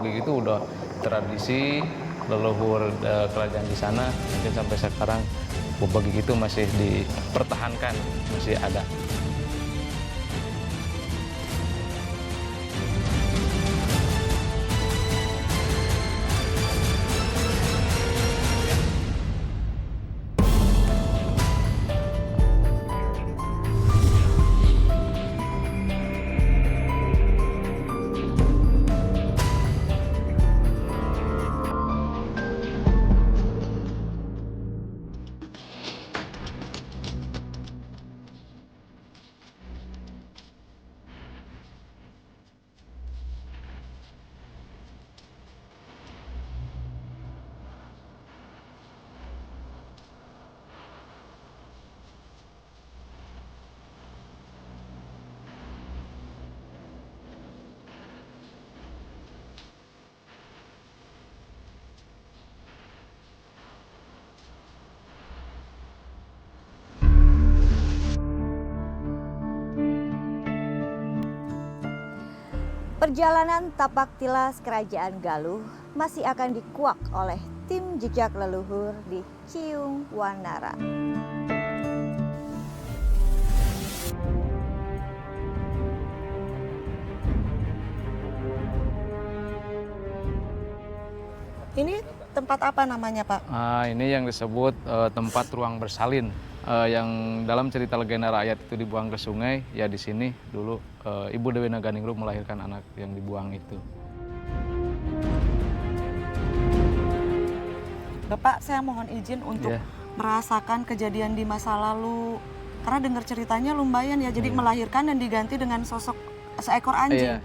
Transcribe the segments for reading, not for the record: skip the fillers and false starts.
begitu udah tradisi leluhur kerajaan di sana, mungkin sampai sekarang begitu masih dipertahankan, masih ada. Perjalanan tapak tilas Kerajaan Galuh masih akan dikuak oleh tim jejak leluhur di Ciung Wanara. Ini tempat apa namanya, Pak? Ini yang disebut tempat ruang bersalin. Yang dalam cerita legenda rakyat itu dibuang ke sungai, ya di sini dulu Ibu Dewi Naganingrum melahirkan anak yang dibuang itu. Bapak, saya mohon izin untuk merasakan kejadian di masa lalu. Karena dengar ceritanya lumayan ya, jadi melahirkan dan diganti dengan sosok seekor anjing.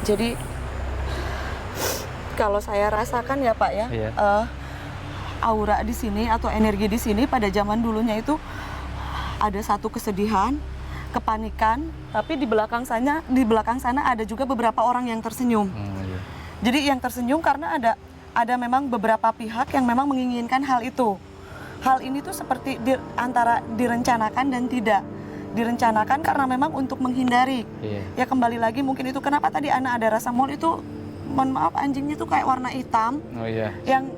Jadi kalau saya rasakan ya Pak ya, aura di sini atau energi di sini pada zaman dulunya itu ada satu kesedihan, kepanikan, tapi di belakang sana ada juga beberapa orang yang tersenyum. Jadi yang tersenyum karena ada memang beberapa pihak yang memang menginginkan hal itu. Hal ini tuh seperti antara direncanakan dan tidak. Direncanakan karena memang untuk menghindari. Ya kembali lagi mungkin itu kenapa tadi Ana ada rasa mohon itu, mohon maaf anjingnya tuh kayak warna hitam. Yang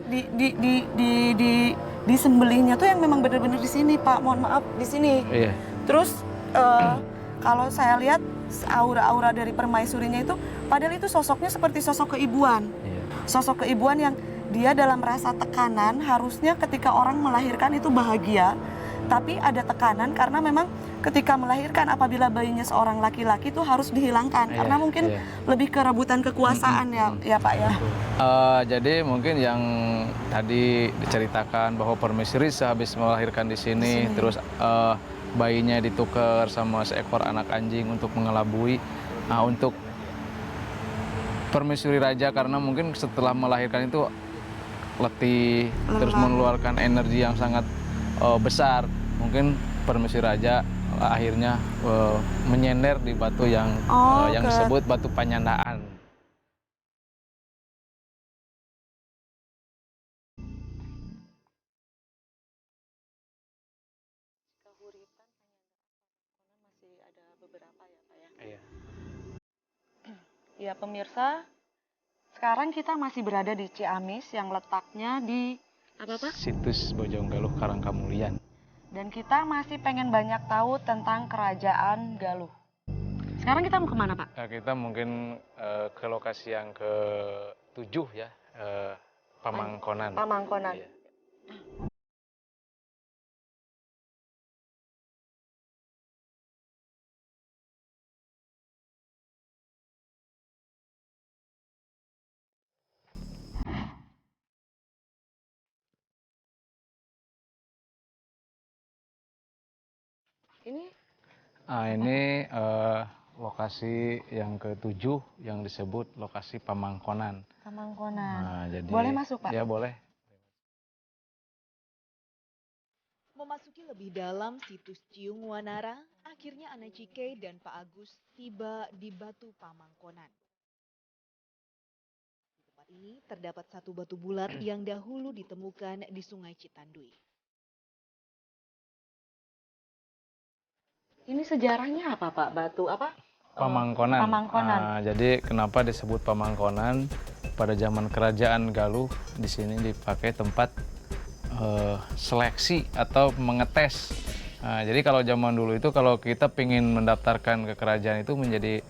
disembelihnya tuh yang memang benar-benar di sini Pak, mohon maaf di sini. Terus kalau saya lihat aura-aura dari permaisurinya itu, padahal itu sosoknya seperti sosok keibuan. Sosok keibuan yang dia dalam rasa tekanan, harusnya ketika orang melahirkan itu bahagia, tapi ada tekanan karena memang ketika melahirkan apabila bayinya seorang laki-laki itu harus dihilangkan karena mungkin lebih ke rebutan kekuasaan ya Pak ya. Jadi mungkin yang tadi diceritakan bahwa permaisuri sehabis melahirkan di sini. Terus bayinya ditukar sama seekor anak anjing untuk mengelabui. Nah, untuk permaisuri raja karena mungkin setelah melahirkan itu letih, terus mengeluarkan energi yang sangat besar. Mungkin permaisuri raja akhirnya menyender di batu yang disebut batu panyandaan. Kahuripan panyandaan masih ada beberapa ya Pak ya. Ya pemirsa, sekarang kita masih berada di Ciamis yang letaknya di apa Pak? Situs Bojonggaluh Karangkamulian. Dan kita masih pengen banyak tahu tentang Kerajaan Galuh. Sekarang kita mau kemana Pak? Kita mungkin ke lokasi yang ke-7 ya, Pamangkonan. Pamangkonan. Ini Ini lokasi yang ke-7 yang disebut lokasi Pamangkonan. Pamangkonan. Nah, jadi Boleh masuk, Pak? Ya, boleh. Memasuki lebih dalam situs Ciung Wanara, akhirnya Ana Cike dan Pak Agus tiba di Batu Pamangkonan. Di tempat ini terdapat satu batu bulat yang dahulu ditemukan di Sungai Citandui. Ini sejarahnya apa, Pak? Batu apa? Pamangkonan. Pamangkonan. Jadi kenapa disebut Pamangkonan? Pada zaman Kerajaan Galuh di sini dipakai tempat seleksi atau mengetes. Nah, jadi kalau zaman dulu itu kalau kita ingin mendaftarkan ke kerajaan itu menjadi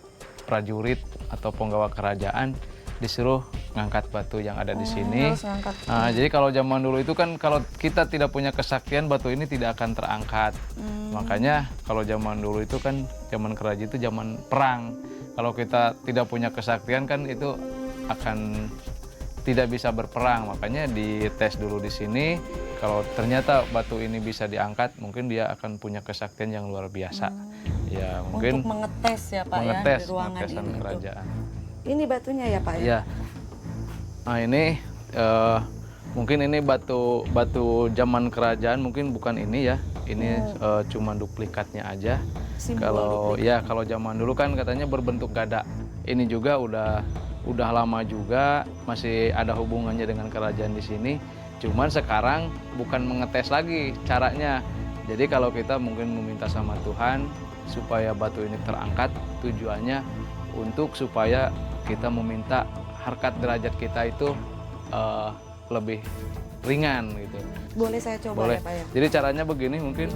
prajurit atau penggawa kerajaan, disuruh ngangkat batu yang ada di sini. Nah, jadi kalau zaman dulu itu kan kalau kita tidak punya kesaktian, batu ini tidak akan terangkat. Makanya kalau zaman dulu itu kan zaman kerajaan itu zaman perang. Kalau kita tidak punya kesaktian kan itu akan tidak bisa berperang. Makanya dites dulu di sini. Kalau ternyata batu ini bisa diangkat, mungkin dia akan punya kesaktian yang luar biasa. Ya, mungkin untuk mengetes ya, Pak, mengetes, ya, di ruangan pengetesan ini. kerajaan. Ini batunya ya, Pak, ya? Iya. Nah, ini mungkin ini batu zaman kerajaan, mungkin bukan ini ya. Ini cuma duplikatnya aja. Simbol Kalau zaman dulu kan katanya berbentuk gada. Ini juga udah lama juga, masih ada hubungannya dengan kerajaan di sini. Cuman sekarang bukan mengetes lagi caranya. Jadi kalau kita mungkin meminta sama Tuhan supaya batu ini terangkat, tujuannya untuk supaya kita meminta harkat derajat kita itu lebih ringan gitu. Boleh saya coba Boleh. ya, Pak, ya? Jadi caranya begini mungkin.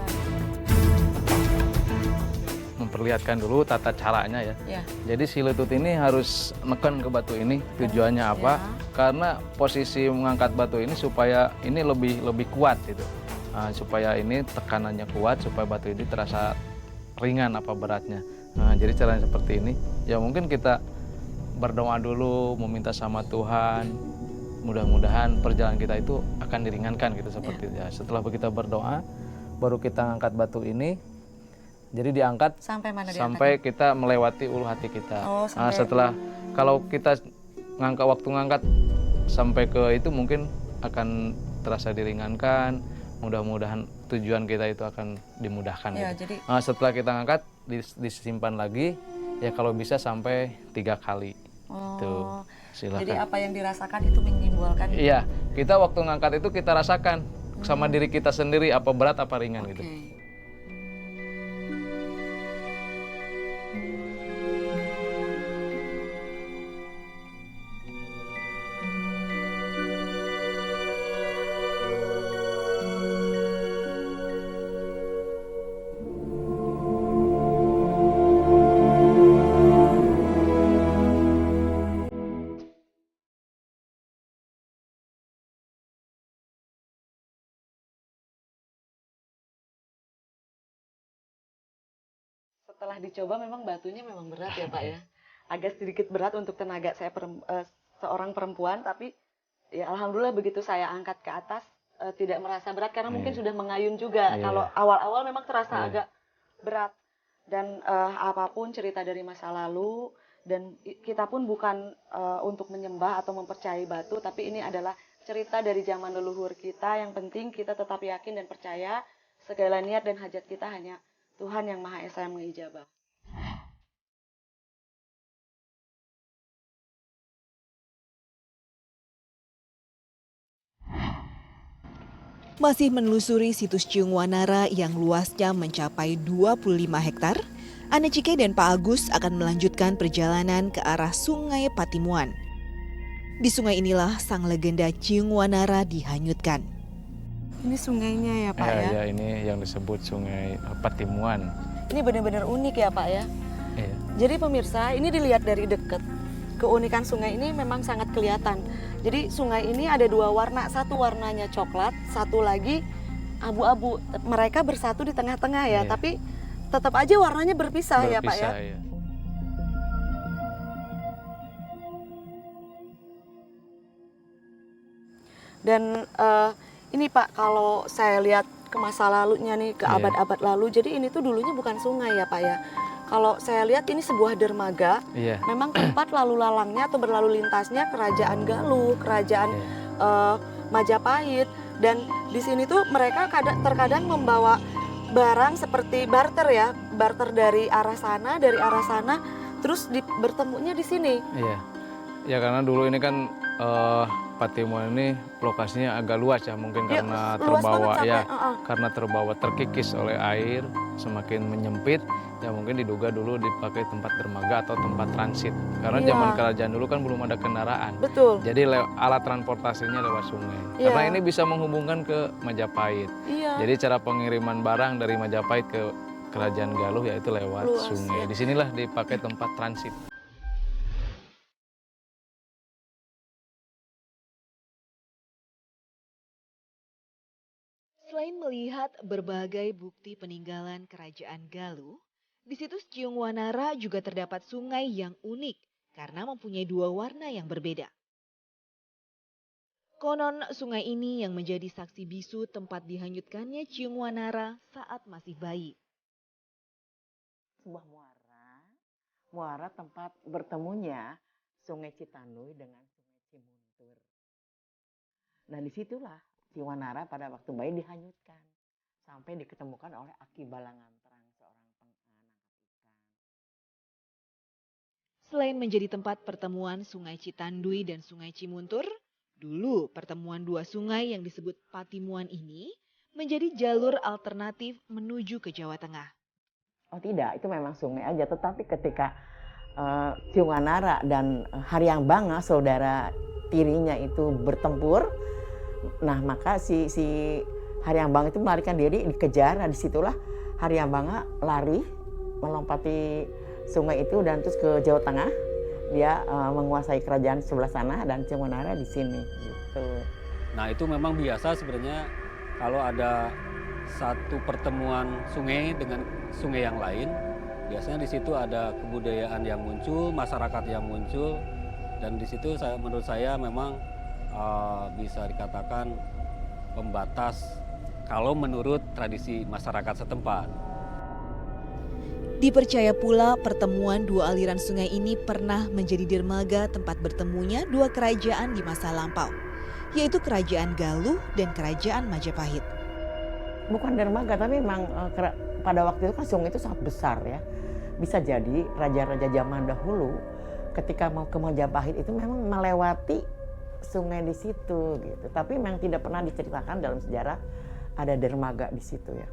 Memperlihatkan dulu tata caranya ya. Ya. Jadi si lutut ini harus neken ke batu ini. Tujuannya apa? Ya. Karena posisi mengangkat batu ini supaya ini lebih kuat gitu. Nah, supaya ini tekanannya kuat, supaya batu ini terasa ringan apa beratnya. Nah, jadi caranya seperti ini. Ya mungkin kita berdoa dulu, meminta sama Tuhan. Mudah-mudahan perjalanan kita itu akan diringankan gitu seperti itu. Ya. Setelah kita berdoa, baru kita angkat batu ini. Jadi diangkat Sampai mana sampai kita melewati ulu hati kita. Oh, Nah, setelah kalau kita waktu ngangkat sampai ke itu mungkin akan terasa diringankan. Mudah-mudahan tujuan kita itu akan dimudahkan. Ya, gitu. jadi Nah, setelah kita ngangkat disimpan lagi ya kalau bisa sampai 3 kali. Tuh, silakan. jadi apa yang dirasakan itu menyimbolkan. Iya, kita waktu ngangkat itu kita rasakan sama diri kita sendiri apa berat apa ringan gitu. Setelah dicoba memang batunya memang berat ya, Pak, ya. Agak sedikit berat untuk tenaga saya seorang perempuan, tapi ya alhamdulillah begitu saya angkat ke atas tidak merasa berat karena mungkin sudah mengayun juga. Kalau awal-awal memang terasa agak berat. Dan apapun cerita dari masa lalu, dan kita pun bukan untuk menyembah atau mempercayai batu, tapi ini adalah cerita dari zaman leluhur kita. Yang penting kita tetap yakin dan percaya segala niat dan hajat kita hanya Tuhan yang Maha Esa yang mengijabah. Masih menelusuri situs Ciung Wanara yang luasnya mencapai 25 hektar, Ana Cike dan Pak Agus akan melanjutkan perjalanan ke arah Sungai Patimuan. Di sungai inilah sang legenda Ciung Wanara dihanyutkan. Ini sungainya ya, Pak, ya? Ya, ini yang disebut Sungai Patimuan. Ini benar-benar unik ya, Pak, ya? Iya. Jadi pemirsa, ini dilihat dari dekat. keunikan sungai ini memang sangat kelihatan. Jadi sungai ini ada dua warna, satu warnanya coklat, satu lagi abu-abu. Mereka bersatu di tengah-tengah ya, tapi tetap aja warnanya berpisah ya Pak ya. Ya. Dan ini Pak, kalau saya lihat ke masa lalunya nih, ke abad-abad lalu, jadi ini tuh dulunya bukan sungai ya Pak ya. Kalau saya lihat ini sebuah dermaga, memang tempat lalu lalangnya atau berlalu lintasnya kerajaan Galuh, kerajaan Majapahit, dan di sini tuh mereka terkadang membawa barang seperti barter ya, barter dari arah sana, terus bertemunya di sini. Iya, ya karena dulu ini kan Patimuan ini lokasinya agak luas ya, mungkin karena terbawa terkikis oleh air, semakin menyempit. Ya mungkin diduga dulu dipakai tempat dermaga atau tempat transit. Karena zaman kerajaan dulu kan belum ada kendaraan. Betul. Jadi alat transportasinya lewat sungai. Karena ini bisa menghubungkan ke Majapahit. Jadi cara pengiriman barang dari Majapahit ke kerajaan Galuh yaitu lewat sungai. Disinilah dipakai tempat transit. Selain melihat berbagai bukti peninggalan kerajaan Galuh, di situs Ciung Wanara juga terdapat sungai yang unik karena mempunyai dua warna yang berbeda. Konon sungai ini yang menjadi saksi bisu tempat dihanyutkannya Ciung Wanara saat masih bayi. Sebuah muara tempat bertemunya Sungai Citanduy dengan Sungai Cimuntur. Nah disitulah Ciung Wanara pada waktu bayi dihanyutkan sampai diketemukan oleh Aki Balangantrang, seorang penangkap ikan. Selain menjadi tempat pertemuan Sungai Citanduy dan Sungai Cimuntur, dulu pertemuan dua sungai yang disebut Patimuan ini menjadi jalur alternatif menuju ke Jawa Tengah. Oh tidak, itu memang sungai aja. Tetapi ketika Ciung Wanara dan Haryang Banga, saudara tirinya itu bertempur, nah maka si Haryang Banga itu melarikan diri, dikejar. Nah disitulah Haryang Banga lari melompati sungai itu dan terus ke Jawa Tengah. Dia menguasai kerajaan sebelah sana dan Ciung Wanara di sini. Gitu. Nah itu memang biasa sebenarnya kalau ada satu pertemuan sungai dengan sungai yang lain, biasanya di situ ada kebudayaan yang muncul, masyarakat yang muncul, dan di situ menurut saya memang bisa dikatakan pembatas kalau menurut tradisi masyarakat setempat. Dipercaya pula pertemuan dua aliran sungai ini pernah menjadi dermaga tempat bertemunya dua kerajaan di masa lampau, yaitu Kerajaan Galuh dan Kerajaan Majapahit. Bukan dermaga, tapi memang pada waktu itu kan sungai itu sangat besar ya. Bisa jadi raja-raja zaman dahulu ketika mau ke Majapahit itu memang melewati sungai di situ gitu. Tapi memang tidak pernah diceritakan dalam sejarah ada dermaga di situ ya.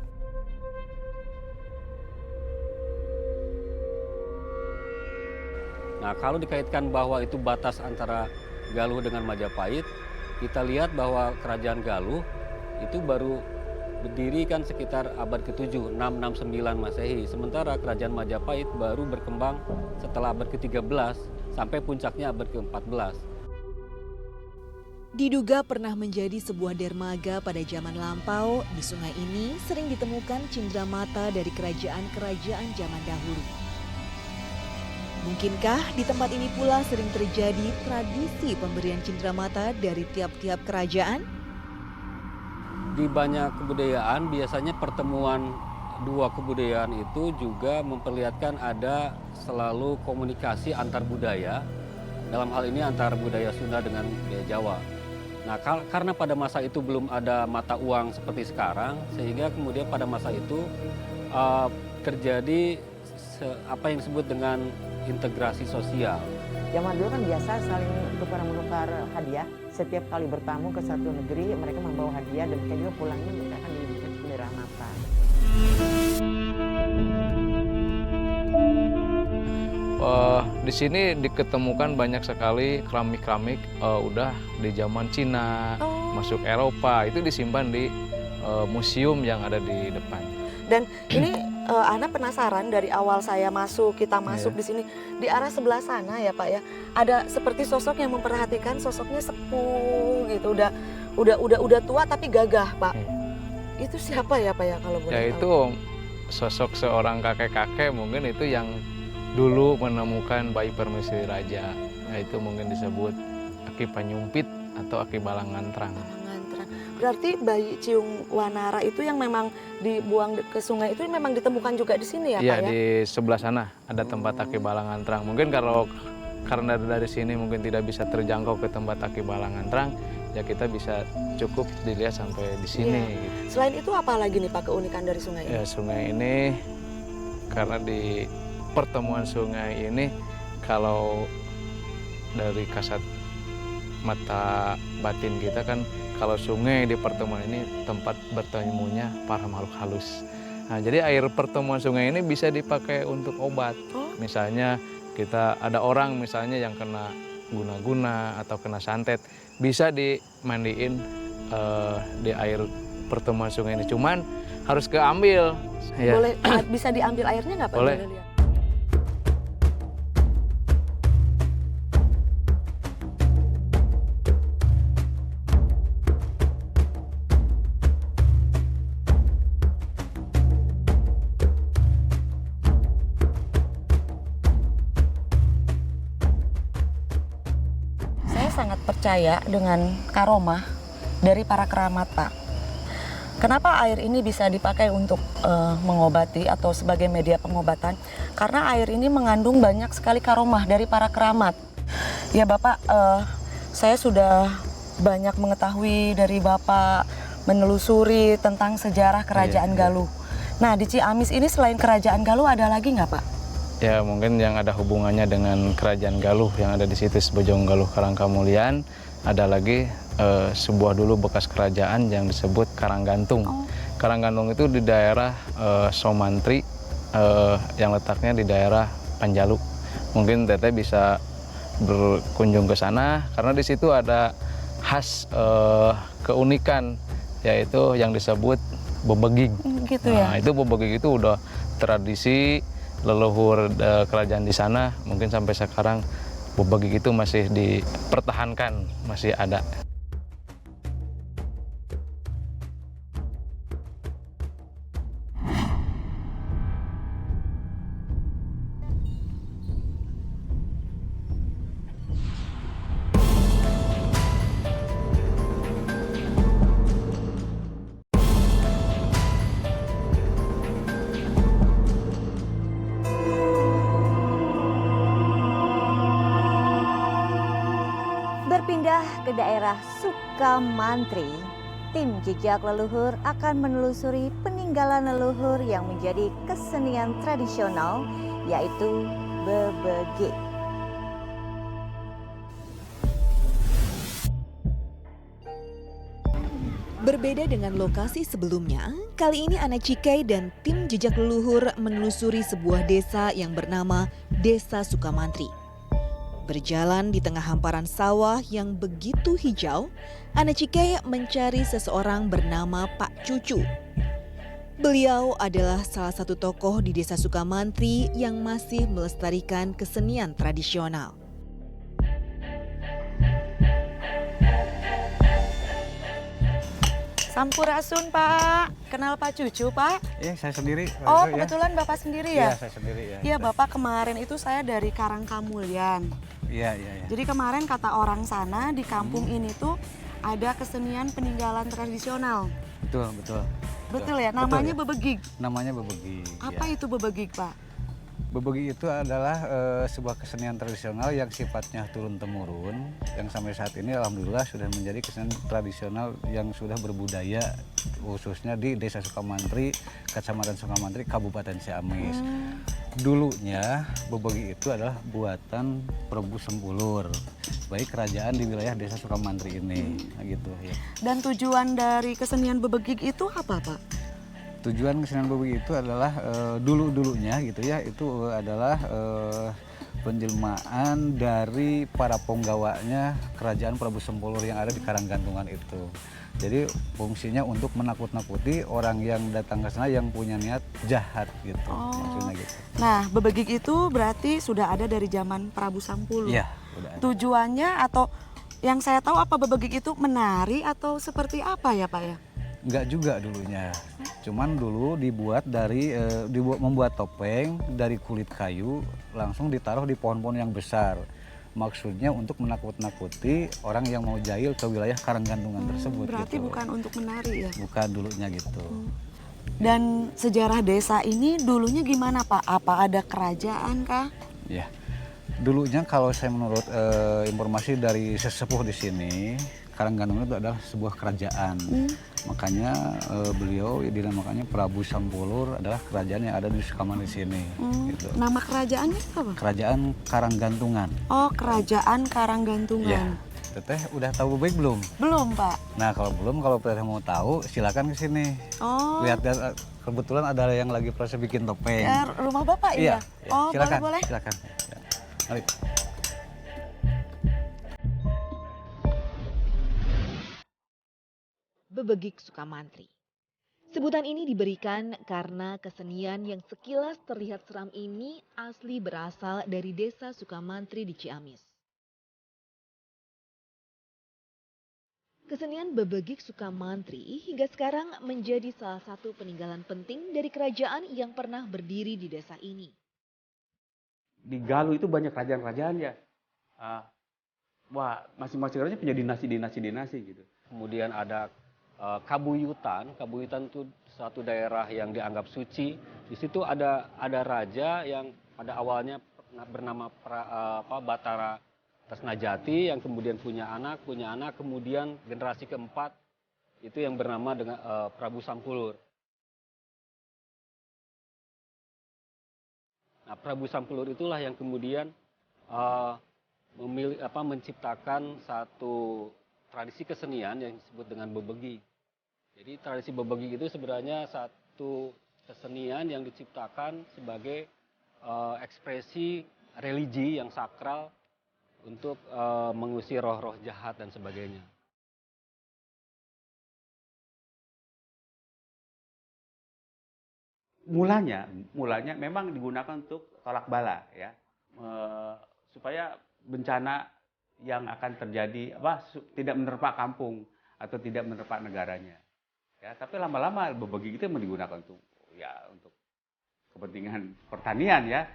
Nah kalau dikaitkan bahwa itu batas antara Galuh dengan Majapahit, kita lihat bahwa kerajaan Galuh itu baru berdiri kan sekitar abad ke-7, 669 Masehi. Sementara kerajaan Majapahit baru berkembang setelah abad ke-13 sampai puncaknya abad ke-14. Diduga pernah menjadi sebuah dermaga pada zaman lampau, di sungai ini sering ditemukan cindramata dari kerajaan-kerajaan zaman dahulu. Mungkinkah di tempat ini pula sering terjadi tradisi pemberian cindramata dari tiap-tiap kerajaan? Di banyak kebudayaan biasanya pertemuan dua kebudayaan itu juga memperlihatkan ada selalu komunikasi antar budaya, dalam hal ini antara budaya Sunda dengan budaya Jawa. Nah karena pada masa itu belum ada mata uang seperti sekarang, sehingga kemudian pada masa itu terjadi apa yang disebut dengan integrasi sosial. Zaman dulu kan biasa saling tukar-menukar hadiah. Setiap kali bertamu ke satu negeri, mereka membawa hadiah dan mereka juga pulangnya mereka akan diberikan cindramata. Di sini diketemukan banyak sekali keramik-keramik udah di zaman Cina, masuk Eropa, itu disimpan di museum yang ada di depan. Dan ini Ana penasaran dari awal saya masuk, kita masuk di sini, di arah sebelah sana ya Pak ya, ada seperti sosok yang memperhatikan, sosoknya sepuh gitu, udah tua tapi gagah Pak. Itu siapa ya Pak ya kalau boleh Ya tahu? itu sosok seorang kakek-kakek mungkin itu yang dulu menemukan bayi permisiri raja. Nah, itu mungkin disebut Aki Panyumpit atau Aki Balangan Terang. Berarti bayi Ciung Wanara itu yang memang dibuang ke sungai itu memang ditemukan juga di sini ya Iya, Pak ya? di sebelah sana ada tempat Aki Balangan Terang. Mungkin karena dari sini mungkin tidak bisa terjangkau ke tempat Aki Balangan Terang, ya kita bisa cukup dilihat sampai di sini. Iya. Gitu. Selain itu apa lagi nih Pak keunikan dari sungai ini? Ya, sungai ini karena di pertemuan sungai ini kalau dari kasat mata batin kita kan, kalau sungai di pertemuan ini tempat bertemunya para makhluk halus. Nah, jadi air pertemuan sungai ini bisa dipakai untuk obat. Misalnya kita ada orang misalnya yang kena guna-guna atau kena santet, bisa dimandiin di air pertemuan sungai ini. Cuman harus keambil. Boleh bisa diambil airnya nggak Pak? Boleh. Lihat. Saya sangat percaya dengan karomah dari para keramat Pak. Kenapa air ini bisa dipakai untuk mengobati atau sebagai media pengobatan? Karena air ini mengandung banyak sekali karomah dari para keramat. Ya Bapak, saya sudah banyak mengetahui dari Bapak menelusuri tentang sejarah Kerajaan Galuh. Nah di Ciamis ini selain Kerajaan Galuh ada lagi nggak Pak? Ya mungkin yang ada hubungannya dengan Kerajaan Galuh yang ada di situs Bojonggaluh Karangkamulian, ada lagi sebuah dulu bekas kerajaan yang disebut Karanggantung. Karanggantung itu di daerah Somantri yang letaknya di daerah Panjalu. Mungkin Teteh bisa berkunjung ke sana karena di situ ada khas keunikan, yaitu yang disebut bebegik. Gitu ya. Nah, itu bebegik itu udah tradisi leluhur kerajaan di sana. Mungkin sampai sekarang bebegik itu masih dipertahankan, masih ada. Berpindah ke daerah Sukamantri, tim jejak leluhur akan menelusuri peninggalan leluhur yang menjadi kesenian tradisional, yaitu bebegik. Berbeda dengan lokasi sebelumnya, kali ini Ana Cikai dan tim jejak leluhur menelusuri sebuah desa yang bernama Desa Sukamantri. Berjalan di tengah hamparan sawah yang begitu hijau, Ana Cikai mencari seseorang bernama Pak Cucu. Beliau adalah salah satu tokoh di Desa Sukamantri yang masih melestarikan kesenian tradisional. Sampurasun Pak, kenal Pak Cucu Pak? Iya, saya sendiri. Oh ya. kebetulan Bapak sendiri Iya, ya? saya sendiri ya. Iya Bapak, kemarin itu saya dari Karangkamulian. Iya, iya, iya. Jadi kemarin kata orang sana di kampung ini tuh ada kesenian peninggalan tradisional. Betul, betul. Betul ya, namanya bebegik. Namanya bebegik. Apa itu bebegik Pak? Bebegik itu adalah sebuah kesenian tradisional yang sifatnya turun-temurun, yang sampai saat ini alhamdulillah sudah menjadi kesenian tradisional yang sudah berbudaya, khususnya di Desa Sukamantri, Kecamatan Sukamantri, Kabupaten Ciamis. Dulunya bebegik itu adalah buatan Prabu Sempulur, baik kerajaan di wilayah Desa Sukamantri ini, gitu ya. Dan tujuan dari kesenian bebegik itu apa Pak? Tujuan kesenian bebegik itu adalah dulu-dulunya gitu ya, itu adalah penjelmaan dari para penggawanya kerajaan Prabu Sempulur yang ada di Karanggantungan itu. Jadi fungsinya untuk menakut-nakuti orang yang datang ke sana yang punya niat jahat gitu. Maksudnya gitu. Nah, bebegik itu berarti sudah ada dari zaman Prabu Sampulur. Iya, udah ada. Tujuannya atau yang saya tahu apa bebegik itu menari atau seperti apa ya Pak ya? Enggak juga dulunya. Cuman dulu dibuat dari membuat topeng dari kulit kayu langsung ditaruh di pohon-pohon yang besar. Maksudnya untuk menakut-nakuti orang yang mau jahil ke wilayah Karanggantungan tersebut. Berarti gitu. bukan untuk menari ya? Bukan dulunya gitu. Dan sejarah desa ini dulunya gimana Pak? Apa ada kerajaan kah? Ya, dulunya kalau saya menurut informasi dari sesepuh di sini, Karanggantungan itu adalah sebuah kerajaan. Makanya beliau dinamakannya Prabu Sampulur adalah kerajaan yang ada di Sukaman di sini. Gitu. Nama kerajaannya apa? Kerajaan Karanggantungan. Oh, Kerajaan Karanggantungan. Ya, Teteh udah tahu baik belum? Belum Pak. Nah kalau belum, kalau Teteh mau tahu silakan ke sini. Oh. Lihat, kebetulan ada yang lagi proses bikin topeng. Ya, rumah Bapak Iya. ya? Oh, silakan, boleh. silakan. Ya. Mari. Bebegik Sukamantri. Sebutan ini diberikan karena kesenian yang sekilas terlihat seram ini asli berasal dari desa Sukamantri di Ciamis. Kesenian bebegik Sukamantri hingga sekarang menjadi salah satu peninggalan penting dari kerajaan yang pernah berdiri di desa ini. Di Galuh itu banyak kerajaan-kerajaan ya. Wah, masing-masing kerajaan punya dinasti gitu. Kemudian ada Kabuyutan. Kabuyutan itu suatu daerah yang dianggap suci. Di situ ada raja yang pada awalnya bernama Batara Tresnajati yang kemudian punya anak, kemudian generasi keempat itu yang bernama dengan Prabu Sampulur. Nah, Prabu Sampulur itulah yang kemudian menciptakan satu tradisi kesenian yang disebut dengan bebegik. Jadi tradisi bebegik itu sebenarnya satu kesenian yang diciptakan sebagai ekspresi religi yang sakral untuk mengusir roh-roh jahat dan sebagainya. Mulanya memang digunakan untuk tolak bala ya, supaya bencana yang akan terjadi tidak menerpa kampung atau tidak menerpa negaranya. Ya, tapi lama-lama bebegik itu digunakan untuk kepentingan pertanian ya.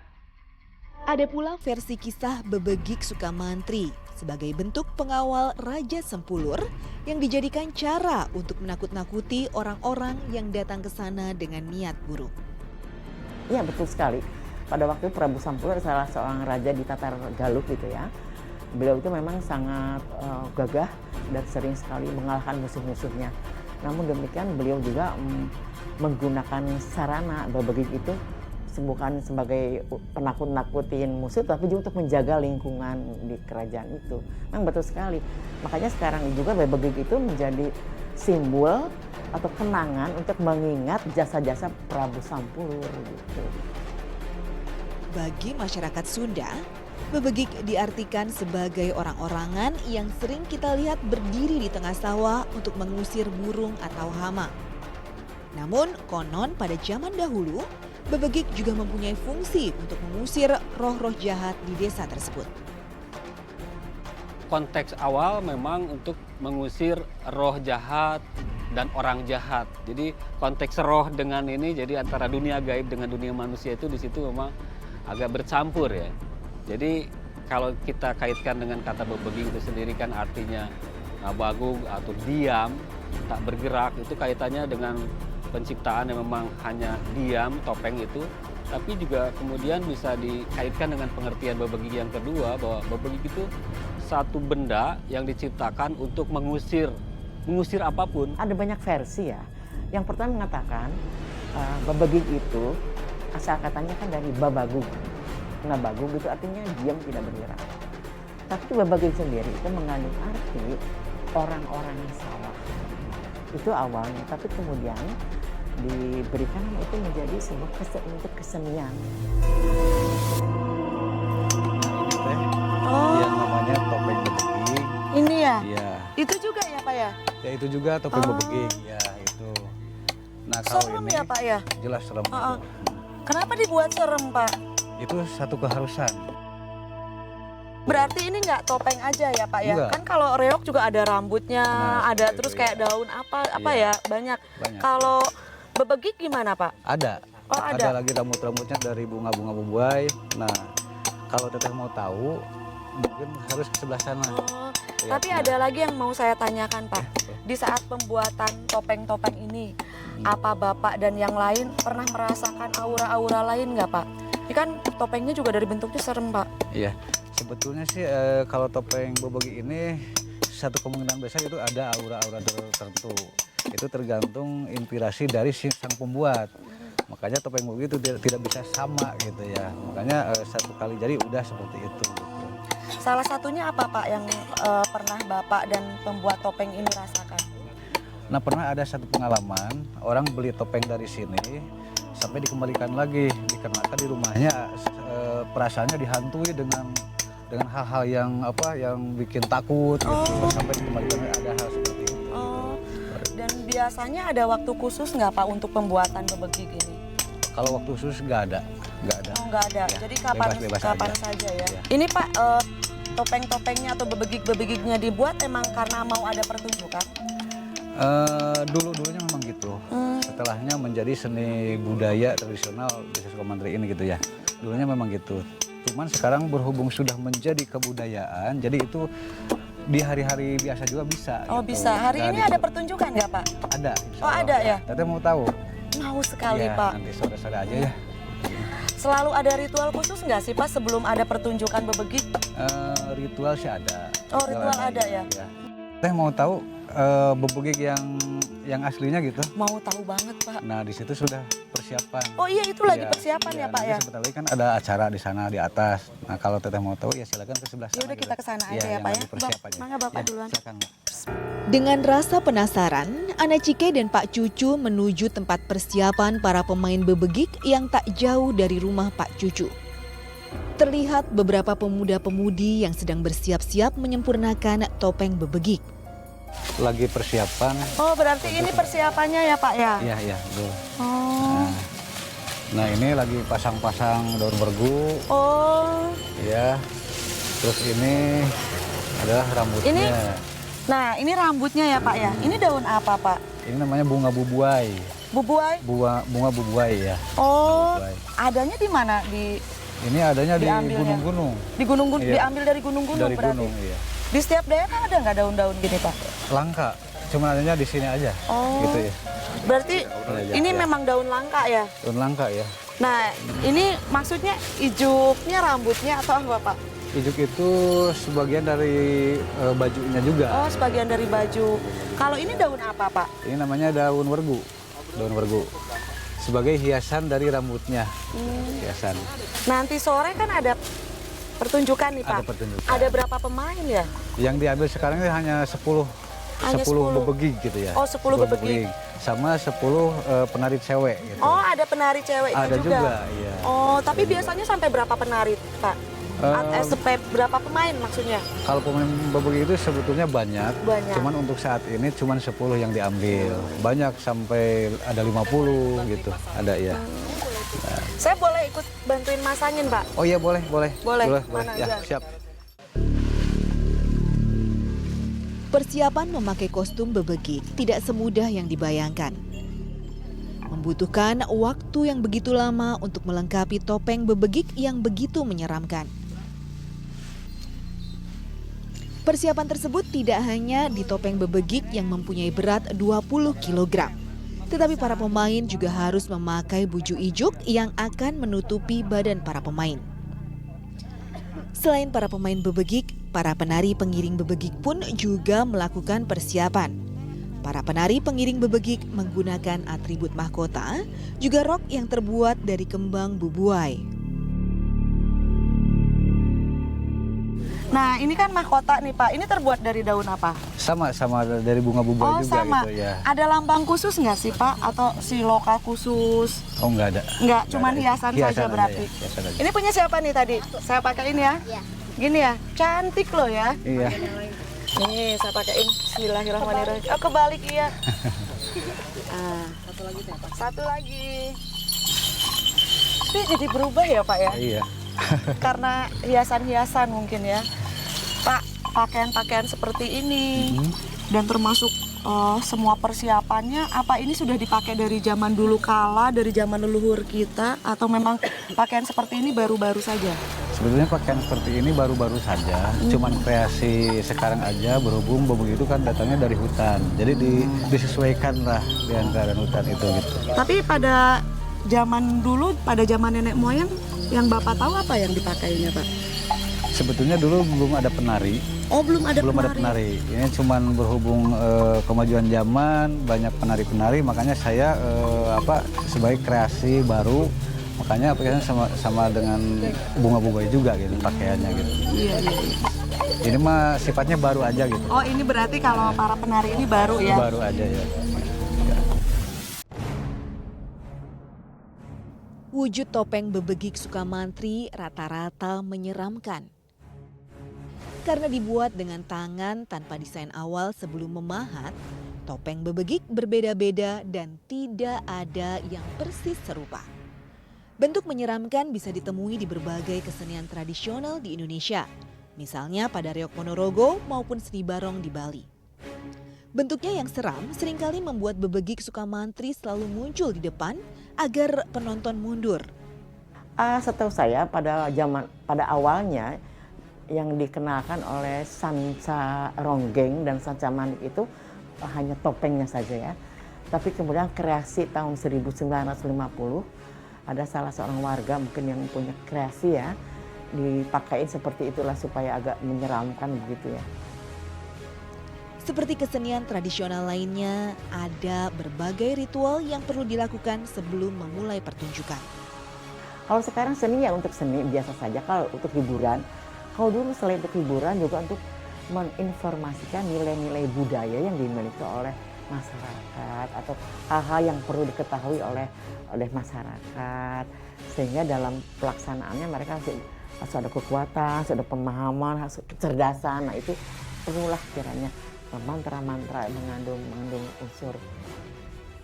Ada pula versi kisah bebegik Sukamantri sebagai bentuk pengawal Raja Sempulur yang dijadikan cara untuk menakut-nakuti orang-orang yang datang ke sana dengan niat buruk. Iya betul sekali. Pada waktu Prabu Sampulur salah seorang raja di Tatar Galuh gitu ya. Beliau itu memang sangat gagah dan sering sekali mengalahkan musuh-musuhnya. Namun demikian beliau juga menggunakan sarana bebegik itu bukan sebagai penakut-nakutin musuh, tapi juga untuk menjaga lingkungan di kerajaan itu. Memang betul sekali. Makanya sekarang juga bebegik itu menjadi simbol atau kenangan untuk mengingat jasa-jasa Prabu Sampulur gitu. Bagi masyarakat Sunda, bebegik diartikan sebagai orang-orangan yang sering kita lihat berdiri di tengah sawah untuk mengusir burung atau hama. Namun, konon pada zaman dahulu, bebegik juga mempunyai fungsi untuk mengusir roh-roh jahat di desa tersebut. Konteks awal memang untuk mengusir roh jahat dan orang jahat. Jadi konteks roh dengan ini, jadi antara dunia gaib dengan dunia manusia itu di situ memang agak bercampur ya. Jadi kalau kita kaitkan dengan kata bebegik itu sendiri kan artinya bagung atau diam, tak bergerak, itu kaitannya dengan penciptaan yang memang hanya diam, topeng itu. Tapi juga kemudian bisa dikaitkan dengan pengertian bebegik yang kedua, bahwa bebegik itu satu benda yang diciptakan untuk mengusir apapun. Ada banyak versi ya. Yang pertama mengatakan bebegik itu asal katanya kan dari babagug. Nah, bagug itu artinya diam, tidak bergerak. Tapi bebegik sendiri itu mengandung arti orang-orang yang salah. Itu awalnya, tapi kemudian diberikan nama itu menjadi sebuah kesenian. yang namanya topeng bebegik. Ini ya? Iya. Itu juga ya Pak ya? Ya itu juga topeng bebegik. Ya itu. Nah kalau Serem ini ya Pak ya? jelas serem. Itu. Kenapa dibuat serem Pak? Itu satu keharusan. Berarti ini nggak topeng aja ya Pak ya? Enggak. Kan kalau reog juga ada rambutnya, Nah, ada seperti terus itu, kayak ya. daun apa Iya. ya, banyak. Banyak. Kalau bebegik gimana Pak? Ada. Oh, ada. Lagi rambut-rambutnya dari bunga-bunga bubuai. Nah kalau teteh mau tahu mungkin harus ke sebelah sana. Oh, Lihat, tapi nah. ada lagi yang mau saya tanyakan Pak. Di saat pembuatan topeng-topeng ini, apa Bapak dan yang lain pernah merasakan aura-aura lain nggak Pak? Ini kan topengnya juga dari bentuknya serem Pak. Iya, sebetulnya sih kalau topeng bebegik ini satu kemungkinan besar itu ada aura-aura tertentu. Itu tergantung inspirasi dari sang pembuat. Makanya topeng bebegik itu tidak bisa sama gitu ya. Makanya satu kali jadi udah seperti itu. Gitu. Salah satunya apa Pak yang pernah Bapak dan pembuat topeng ini rasakan? Nah pernah ada satu pengalaman orang beli topeng dari sini sampai dikembalikan lagi dikarenakan di rumahnya perasaannya dihantui dengan hal-hal yang bikin takut gitu. Sampai dikembalikan ada hal seperti itu. Oh, dan biasanya ada waktu khusus nggak Pak untuk pembuatan bebegik ini? Kalau waktu khusus nggak ada. Oh nggak ada, Ya, jadi kapan bebas saja ya. Ya. Ini Pak topeng-topengnya atau bebegik-bebegiknya dibuat emang karena mau ada pertunjukan? Dulunya memang gitu. Setelahnya menjadi seni budaya tradisional Desa Sukamantri ini gitu ya. Dulunya memang gitu. Cuman sekarang berhubung sudah menjadi kebudayaan, jadi itu di hari-hari biasa juga bisa. Oh gitu. bisa. Hari ini ada pertunjukan nggak Pak? Ada. insya Oh Allah. ada ya? Teteh mau tahu? Mau sekali Ya, Pak. nanti sore-sore aja ya. Selalu ada ritual khusus nggak sih Pak sebelum ada pertunjukan bebegik? Ritual sih ada. Oh ritual ada ya? Teh mau tahu bebegik yang aslinya gitu? Mau tahu banget Pak. Nah di situ sudah persiapan. Oh iya itu lagi Iya, persiapan ya Pak nanti ya? sebentar lagi kan ada acara di sana di atas. Nah kalau teteh mau tahu ya silakan ke sebelah sana. Ya udah kita ke sana aja Iya, ya yang Pak ya. lagi persiapan ya. Mangga Bapak Ya, duluan. Silakan. Mbak. Dengan rasa penasaran, Ana Cike dan Pak Cucu menuju tempat persiapan para pemain bebegik yang tak jauh dari rumah Pak Cucu. Terlihat beberapa pemuda-pemudi yang sedang bersiap-siap menyempurnakan topeng bebegik. Lagi persiapan. Oh berarti ini persiapannya ya Pak ya? Iya iya betul. Oh. Nah ini lagi pasang-pasang daun bergu. Oh. Ya. Terus ini adalah rambutnya. Nah ini rambutnya ya Pak ya? Ini daun apa Pak? Ini namanya bunga bubuai. Bubuai? Bunga bubuai ya. Oh, Bubuai. adanya di mana? Ini adanya di Diambilnya. gunung-gunung. Di gunung-gunung, Iya. diambil dari gunung-gunung Dari berarti? gunung, iya. Di setiap daerah ada nggak daun-daun gini Pak? Langka, cuma adanya di sini aja. Oh. Gitu ya. Berarti aja, ini ya. memang daun langka ya? Daun langka ya. Nah, ini maksudnya ijuknya rambutnya atau apa Pak? Ijuk itu sebagian dari bajunya juga. Oh, sebagian dari baju. Kalau ini daun apa Pak? Ini namanya daun wergu. Daun wergu. Sebagai hiasan dari rambutnya. Hiasan. Nanti sore kan ada pertunjukan nih Pak. Ada pertunjukan. Ada berapa pemain ya? Yang diambil sekarang ini hanya 10. Hanya 10 10. bebegik gitu ya. Oh, 10 bebegik. Sama 10 penari cewek gitu. Oh, ada penari ceweknya Ada juga, iya. Oh, tapi Ada juga. biasanya sampai berapa penari Pak? Sampai berapa pemain maksudnya? Kalau pemain bebegik itu sebetulnya banyak. Banyak. Cuman untuk saat ini cuman 10 yang diambil. Banyak sampai ada 50 gitu. Ada ya. Saya boleh ikut bantuin masangin Pak? Oh iya boleh. Boleh, mana Ya, aja? siap. Persiapan memakai kostum bebegik tidak semudah yang dibayangkan. Membutuhkan waktu yang begitu lama untuk melengkapi topeng bebegik yang begitu menyeramkan. Persiapan tersebut tidak hanya di topeng bebegik yang mempunyai berat 20 kg. Tetapi para pemain juga harus memakai buju ijuk yang akan menutupi badan para pemain. Selain para pemain bebegik, para penari pengiring bebegik pun juga melakukan persiapan. Para penari pengiring bebegik menggunakan atribut mahkota, juga rok yang terbuat dari kembang bubuai. Nah, ini kan mahkota nih Pak. Ini terbuat dari daun apa? Sama dari bunga bubuai juga sama. gitu ya. Ada lambang khusus nggak sih Pak? Atau si lokal khusus? Oh enggak ada. Nggak, Nggak cuman ada. hiasan saja aja berarti. ya, hiasan aja. Ini punya siapa nih tadi? Saya pakai ini ya? Gini ya, cantik loh ya. Iya. Nih, saya pakein. Bismillahirrahmanirrahim. Oh, kebalik iya. Satu lagi. Ini jadi berubah ya, Pak ya? Iya. Karena hiasan-hiasan mungkin ya. Pak, pakaian-pakaian seperti ini dan termasuk semua persiapannya, apa ini sudah dipakai dari zaman dulu kala, dari zaman leluhur kita, atau memang pakaian seperti ini baru-baru saja? Sebetulnya pakaian seperti ini baru-baru saja, cuman kreasi sekarang aja berhubung bebegik itu kan datangnya dari hutan. Jadi disesuaikan lah dengan keadaan hutan itu gitu. Tapi pada zaman dulu, pada zaman nenek moyang, yang Bapak tahu apa yang dipakainya, Pak? Sebetulnya dulu belum ada penari. Oh, belum ada penari. Ini cuman berhubung kemajuan zaman, banyak penari-penari, makanya saya sebagai kreasi baru, makanya pakaiannya sama dengan bunga-bunga juga gitu pakaiannya gitu. Iya. Ini mah sifatnya baru aja gitu. Oh, ini berarti kalau para penari ini baru ya? Baru aja ya. Wujud topeng bebegik Sukamantri rata-rata menyeramkan. Karena dibuat dengan tangan tanpa desain awal sebelum memahat, topeng bebegik berbeda-beda dan tidak ada yang persis serupa. Bentuk menyeramkan bisa ditemui di berbagai kesenian tradisional di Indonesia, misalnya pada reok Ponorogo maupun seni barong di Bali. Bentuknya yang seram seringkali membuat bebegik Sukamantri selalu muncul di depan agar penonton mundur. Setahu saya pada awalnya yang dikenalkan oleh Sanca Ronggeng dan Sanca Manik itu hanya topengnya saja ya. Tapi kemudian kreasi tahun 1950 ada salah seorang warga mungkin yang punya kreasi ya, dipakai seperti itulah supaya agak menyeramkan begitu ya. Seperti kesenian tradisional lainnya, ada berbagai ritual yang perlu dilakukan sebelum memulai pertunjukan. Kalau sekarang seni ya untuk seni biasa saja, kalau untuk hiburan. Kalau dulu selain untuk hiburan juga untuk menginformasikan nilai-nilai budaya yang dimiliki oleh masyarakat atau hal-hal yang perlu diketahui oleh masyarakat. Sehingga dalam pelaksanaannya mereka harus ada kekuatan, harus ada pemahaman, harus kecerdasan. Nah itu perlulah kiranya mantra-mantra mengandung unsur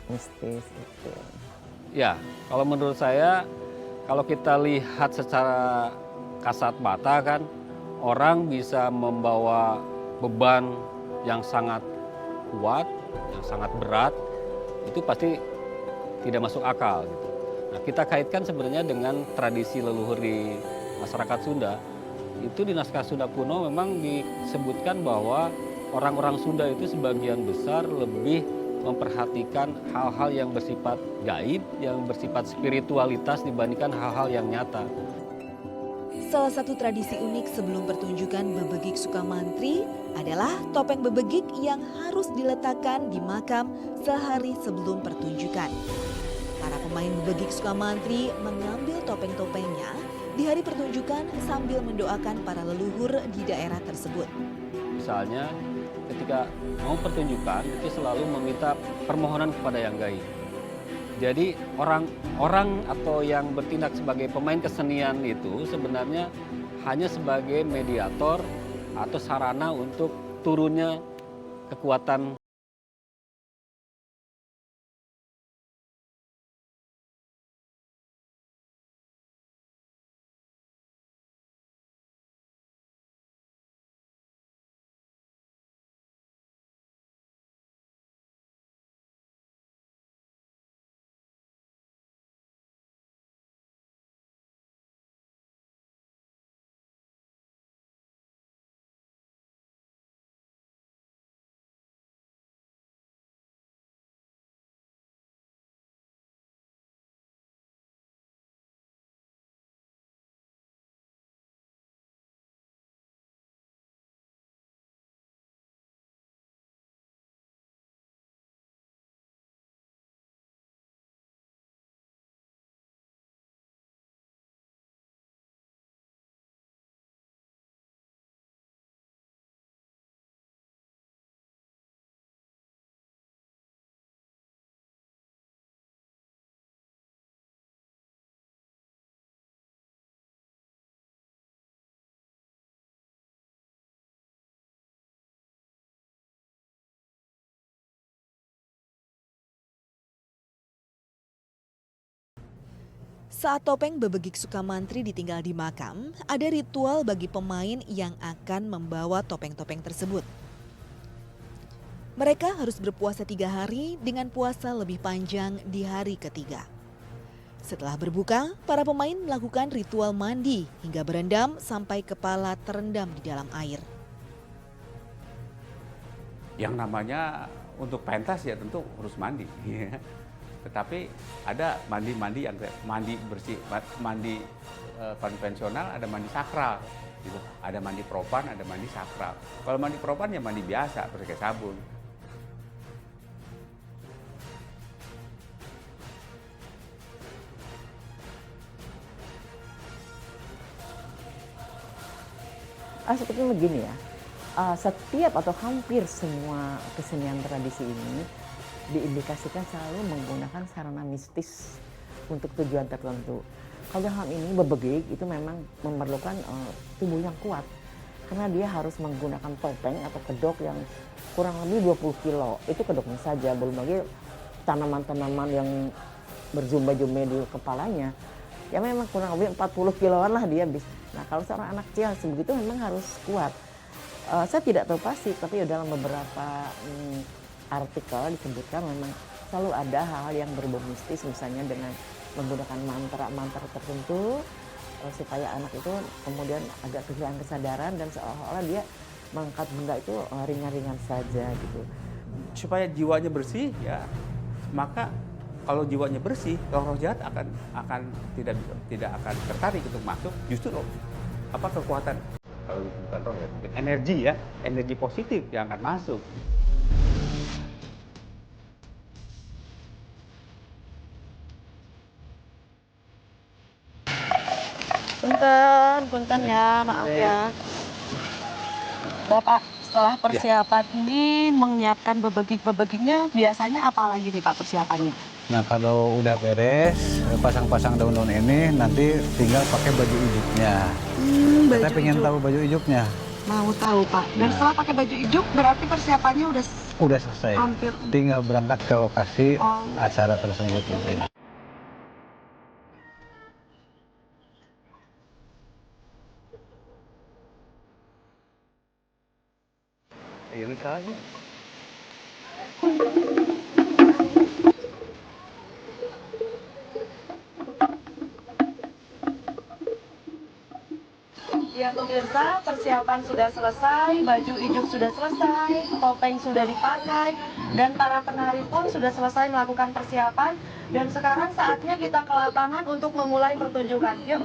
mistis itu. Ya, kalau menurut saya, kalau kita lihat secara kasat mata kan, orang bisa membawa beban yang sangat kuat, yang sangat berat, itu pasti tidak masuk akal gitu. Nah, kita kaitkan sebenarnya dengan tradisi leluhur di masyarakat Sunda. Itu di naskah Sunda kuno memang disebutkan bahwa orang-orang Sunda itu sebagian besar lebih memperhatikan hal-hal yang bersifat gaib, yang bersifat spiritualitas dibandingkan hal-hal yang nyata. Salah satu tradisi unik sebelum pertunjukan bebegik Sukamantri adalah topeng bebegik yang harus diletakkan di makam sehari sebelum pertunjukan. Para pemain bebegik Sukamantri mengambil topeng-topengnya di hari pertunjukan sambil mendoakan para leluhur di daerah tersebut. Misalnya ketika mau pertunjukan itu selalu meminta permohonan kepada yang gaib. Jadi orang atau yang bertindak sebagai pemain kesenian itu sebenarnya hanya sebagai mediator atau sarana untuk turunnya kekuatan Saat topeng bebegik Sukamantri ditinggal di makam, ada ritual bagi pemain yang akan membawa topeng-topeng tersebut. Mereka harus berpuasa 3 hari dengan puasa lebih panjang di hari ketiga. Setelah berbuka, para pemain melakukan ritual mandi hingga berendam sampai kepala terendam di dalam air. Yang namanya untuk pentas ya tentu harus mandi. Tetapi ada mandi-mandi yang mandi bersih, mandi konvensional, ada mandi sakral. Gitu. Ada mandi propan, ada mandi sakral. Kalau mandi propan ya mandi biasa, pakai sabun. Sepertinya begini ya, setiap atau hampir semua kesenian tradisi ini diindikasikan selalu menggunakan sarana mistis untuk tujuan tertentu. Kalau dalam ini bebegik itu memang memerlukan tubuh yang kuat karena dia harus menggunakan topeng atau kedok yang kurang lebih 20 kilo. Itu kedoknya saja, belum lagi tanaman-tanaman yang berjumlah-jumlah di kepalanya. Ya memang kurang lebih 40 kiloan lah dia bisa. Nah kalau seorang anak kecil sebegitu memang harus kuat. Saya tidak tahu pasti, tapi dalam beberapa artikel disebutkan memang selalu ada hal-hal yang berbau mistis, misalnya dengan menggunakan mantra-mantra tertentu supaya anak itu kemudian agak kehilangan kesadaran dan seolah-olah dia mengangkat benda itu ringan-ringan saja gitu. Supaya jiwanya bersih ya, maka kalau jiwanya bersih, roh jahat akan tidak akan tertarik untuk masuk. Justru kekuatan, kalau bukan roh ya, energi positif yang akan masuk. Punten ya, maaf ya. Bapak, setelah persiapan ini menyiapkan bebegik-bebegiknya, biasanya apa lagi nih Pak persiapannya? Nah kalau udah beres, pasang-pasang daun-daun ini, nanti tinggal pakai baju ijuknya. Kita pengen tahu baju ijuknya. Mau tahu Pak. Dan setelah pakai baju ijuk, berarti persiapannya udah selesai. Hampir. Tinggal berangkat ke lokasi acara tersebut. Ini saja. Ya pemirsa, persiapan sudah selesai, baju ijuk sudah selesai, topeng sudah dipakai, dan para penari pun sudah selesai melakukan persiapan. Dan sekarang saatnya kita ke lapangan untuk memulai pertunjukan. Yuk.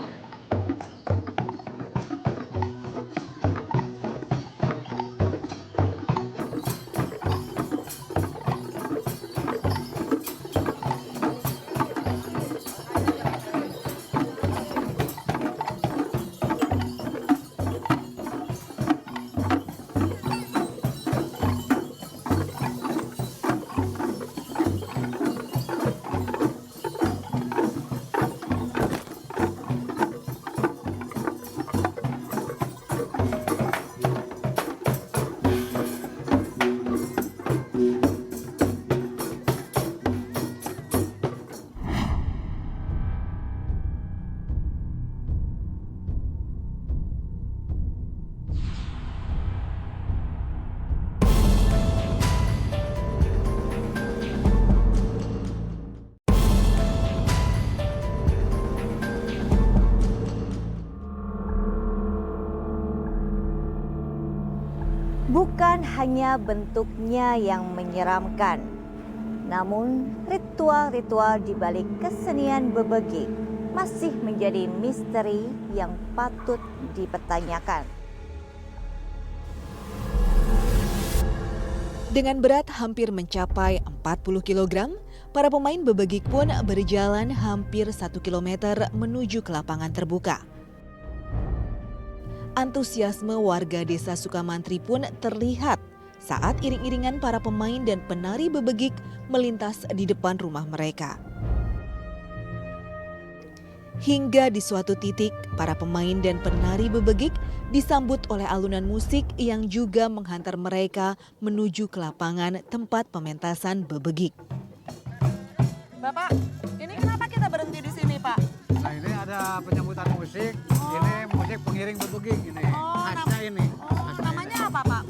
Bukan hanya bentuknya yang menyeramkan, namun ritual-ritual di balik kesenian bebegik masih menjadi misteri yang patut dipertanyakan. Dengan berat hampir mencapai 40 kg, para pemain bebegik pun berjalan hampir 1 km menuju ke lapangan terbuka. Antusiasme warga desa Sukamantri pun terlihat saat iring-iringan para pemain dan penari bebegik melintas di depan rumah mereka. Hingga di suatu titik, para pemain dan penari bebegik disambut oleh alunan musik yang juga menghantar mereka menuju ke lapangan tempat pementasan bebegik. Bapak, ini kenapa kita berhenti di sini Pak? penyambutan musik. Ini musik pengiring bebegik ini. Khasnya ini. Namanya apa, Pak?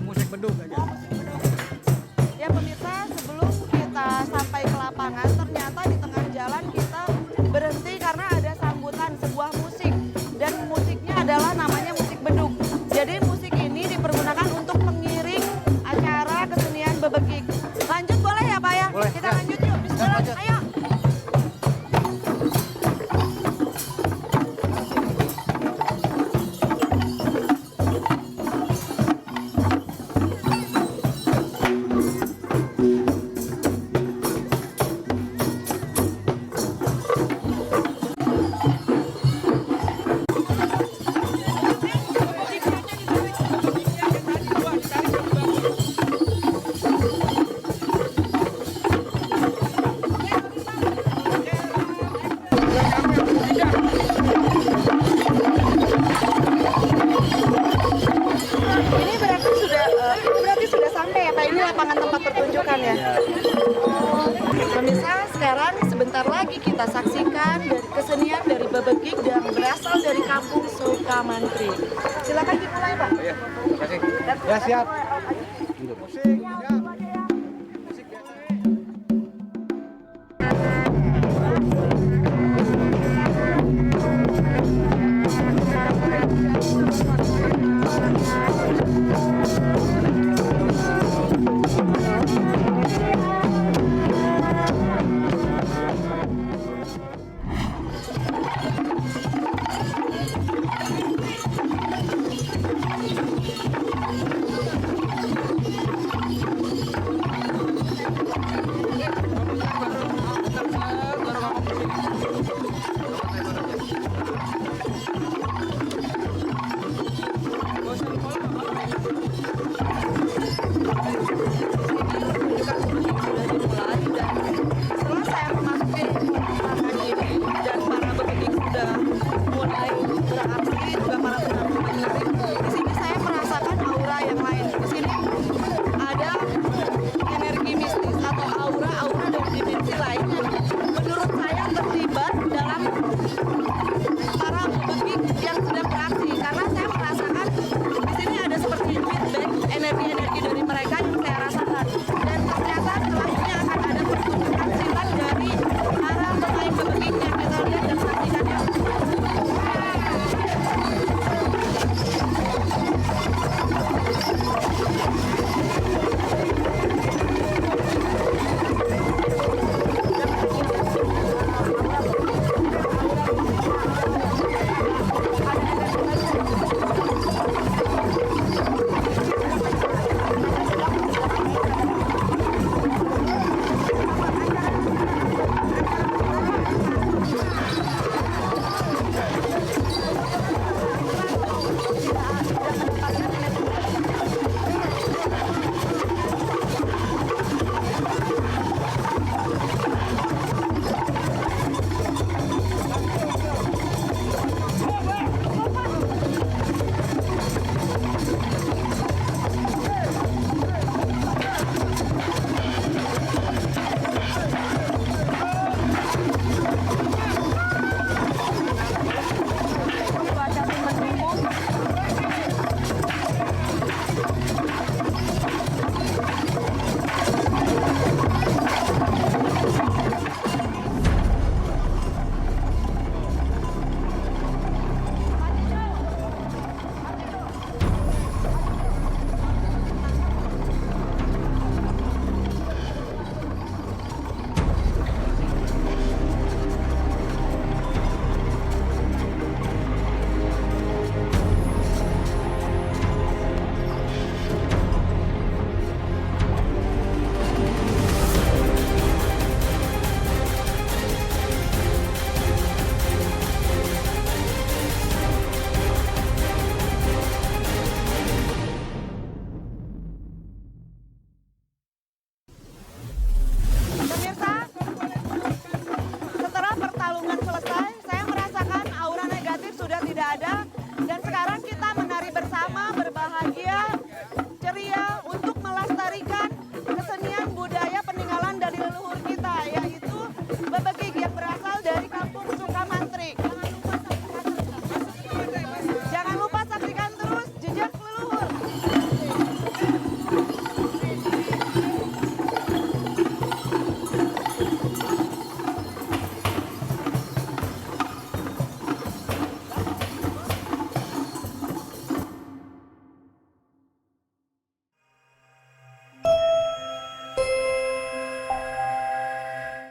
Musik beduk aja. Ya pemirsa, sebelum kita sampai ke lapangan, ternyata di tengah jalan kita berhenti karena ada sambutan sebuah musik. Dan musiknya adalah namanya musik beduk. Jadi musik ini dipergunakan untuk mengiring acara kesenian bebegik. Lanjut boleh ya Pak ya? Boleh. Kita lanjut yuk, bismillah, ayo. Ini berarti sudah sampai ya Pak, ini lapangan tempat pertunjukan ya? Pemirsa, sekarang sebentar lagi kita saksikan dari kesenian dari bebegik yang berasal dari kampung Sukamantri. Silakan dimulai Pak. Iya, terima kasih. Ya siap. Musik, ya.